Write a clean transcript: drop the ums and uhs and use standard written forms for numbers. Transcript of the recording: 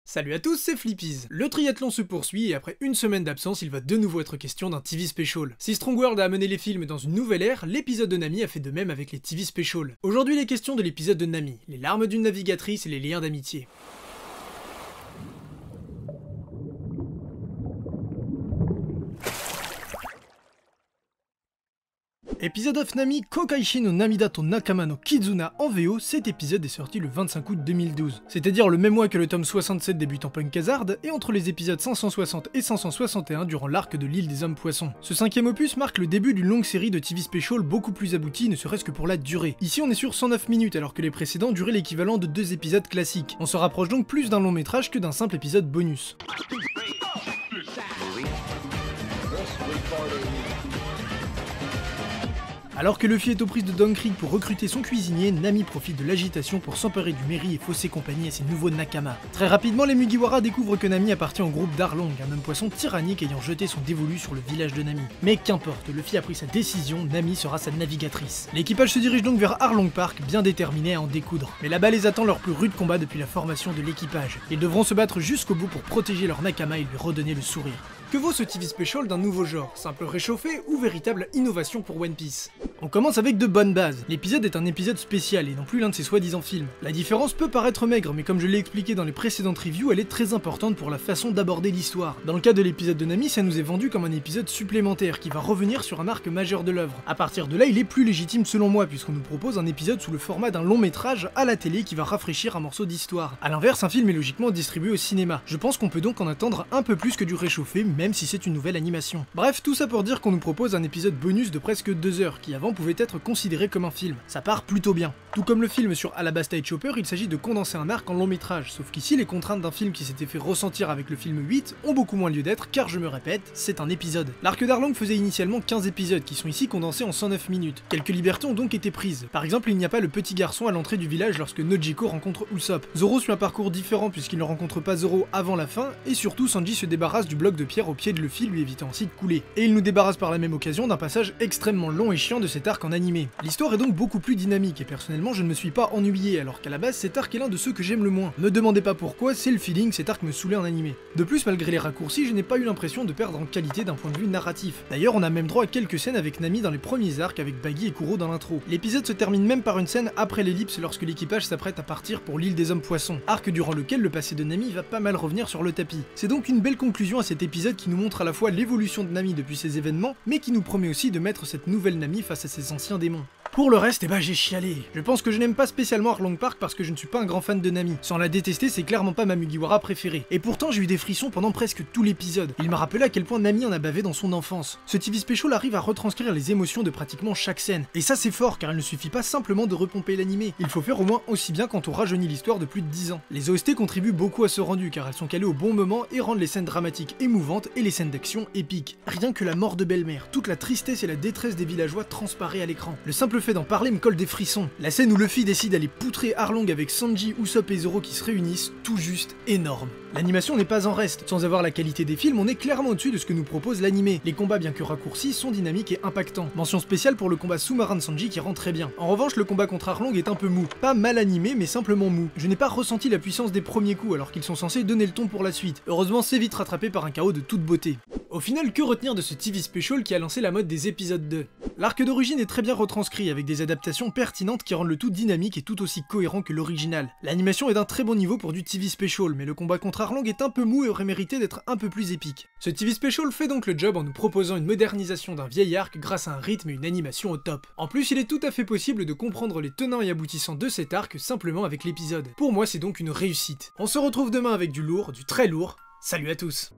Salut à tous, c'est Flippies. Le triathlon se poursuit et après une semaine d'absence, il va de nouveau être question d'un TV Special. Si Strong World a amené les films dans une nouvelle ère, l'épisode de Nami a fait de même avec les TV Special. Aujourd'hui, il est question de l'épisode de Nami, les larmes d'une navigatrice et les liens d'amitié. Épisode of Nami Kokaishi no Namida to Nakama no Kizuna en VO, cet épisode est sorti le 25 août 2012. C'est-à-dire le même mois que le tome 67 débute en Punk Hazard, et entre les épisodes 560 et 561 durant l'arc de l'île des hommes poissons. Ce cinquième opus marque le début d'une longue série de TV Special beaucoup plus aboutie, ne serait-ce que pour la durée. Ici on est sur 109 minutes alors que les précédents duraient l'équivalent de 2 épisodes classiques. On se rapproche donc plus d'un long métrage que d'un simple épisode bonus. Alors que Luffy est aux prises de Don Krieg pour recruter son cuisinier, Nami profite de l'agitation pour s'emparer du Merry et fausser compagnie à ses nouveaux Nakama. Très rapidement, les Mugiwara découvrent que Nami appartient au groupe d'Arlong, un homme poisson tyrannique ayant jeté son dévolu sur le village de Nami. Mais qu'importe, Luffy a pris sa décision, Nami sera sa navigatrice. L'équipage se dirige donc vers Arlong Park, bien déterminé à en découdre. Mais là-bas les attend leur plus rude combat depuis la formation de l'équipage. Ils devront se battre jusqu'au bout pour protéger leur Nakama et lui redonner le sourire. Que vaut ce TV Special d'un nouveau genre, simple réchauffé ou véritable innovation pour One Piece? On commence avec de bonnes bases. L'épisode est un épisode spécial et non plus l'un de ses soi-disant films. La différence peut paraître maigre, mais comme je l'ai expliqué dans les précédentes reviews, elle est très importante pour la façon d'aborder l'histoire. Dans le cas de l'épisode de Nami, ça nous est vendu comme un épisode supplémentaire qui va revenir sur un arc majeur de l'œuvre. À partir de là, il est plus légitime selon moi, puisqu'on nous propose un épisode sous le format d'un long métrage à la télé qui va rafraîchir un morceau d'histoire. A l'inverse, un film est logiquement distribué au cinéma. Je pense qu'on peut donc en attendre un peu plus que du réchauffé, même si c'est une nouvelle animation. Bref, tout ça pour dire qu'on nous propose un épisode bonus de presque 2 heures, qui avant pouvait être considéré comme un film. Ça part plutôt bien. Tout comme le film sur Alabasta et Chopper, il s'agit de condenser un arc en long métrage, sauf qu'ici les contraintes d'un film qui s'était fait ressentir avec le film 8 ont beaucoup moins lieu d'être, car je me répète, c'est un épisode. L'arc d'Arlong faisait initialement 15 épisodes, qui sont ici condensés en 109 minutes. Quelques libertés ont donc été prises. Par exemple, il n'y a pas le petit garçon à l'entrée du village lorsque Nojiko rencontre Usopp. Zoro suit un parcours différent puisqu'il ne rencontre pas Zoro avant la fin, et surtout Sanji se débarrasse du bloc de pierre au pied de Luffy, lui évitant ainsi de couler. Et il nous débarrasse par la même occasion d'un passage extrêmement long et chiant de cet arc en animé. L'histoire est donc beaucoup plus dynamique, et personnellement je ne me suis pas ennuyé, alors qu'à la base cet arc est l'un de ceux que j'aime le moins. Me demandez pas pourquoi, c'est le feeling, cet arc me saoulait en animé. De plus, malgré les raccourcis, je n'ai pas eu l'impression de perdre en qualité d'un point de vue narratif. D'ailleurs, on a même droit à quelques scènes avec Nami dans les premiers arcs avec Baggy et Kuro dans l'intro. L'épisode se termine même par une scène après l'ellipse lorsque l'équipage s'apprête à partir pour l'île des hommes poissons, arc durant lequel le passé de Nami va pas mal revenir sur le tapis. C'est donc une belle conclusion à cet épisode qui nous montre à la fois l'évolution de Nami depuis ces événements, mais qui nous promet aussi de mettre cette nouvelle Nami face à ses anciens démons. Pour le reste, j'ai chialé. Je pense que je n'aime pas spécialement Arlong Park parce que je ne suis pas un grand fan de Nami. Sans la détester, c'est clairement pas ma Mugiwara préférée. Et pourtant, j'ai eu des frissons pendant presque tout l'épisode. Il m'a rappelé à quel point Nami en a bavé dans son enfance. Ce TV Special arrive à retranscrire les émotions de pratiquement chaque scène. Et ça, c'est fort, car il ne suffit pas simplement de repomper l'animé. Il faut faire au moins aussi bien quand on rajeunit l'histoire de plus de 10 ans. Les OST contribuent beaucoup à ce rendu, car elles sont calées au bon moment et rendent les scènes dramatiques émouvantes et les scènes d'action épiques. Rien que la mort de belle-mère, toute la tristesse et la détresse des villageois transparaît à l'écran. Le simple fait d'en parler me colle des frissons. La scène où Luffy décide d'aller poutrer Arlong avec Sanji, Usopp et Zoro qui se réunissent, tout juste énorme. L'animation n'est pas en reste. Sans avoir la qualité des films, on est clairement au-dessus de ce que nous propose l'animé. Les combats, bien que raccourcis, sont dynamiques et impactants. Mention spéciale pour le combat sous-marin de Sanji qui rend très bien. En revanche, le combat contre Arlong est un peu mou. Pas mal animé, mais simplement mou. Je n'ai pas ressenti la puissance des premiers coups alors qu'ils sont censés donner le ton pour la suite. Heureusement, c'est vite rattrapé par un chaos de toute beauté. Au final, que retenir de ce TV Special qui a lancé la mode des épisodes 2? L'arc d'origine est très bien retranscrit avec des adaptations pertinentes qui rendent le tout dynamique et tout aussi cohérent que l'original. L'animation est d'un très bon niveau pour du TV Special, mais le combat contre Arlong est un peu mou et aurait mérité d'être un peu plus épique. Ce TV Special fait donc le job en nous proposant une modernisation d'un vieil arc grâce à un rythme et une animation au top. En plus, il est tout à fait possible de comprendre les tenants et aboutissants de cet arc simplement avec l'épisode. Pour moi, c'est donc une réussite. On se retrouve demain avec du lourd, du très lourd. Salut à tous!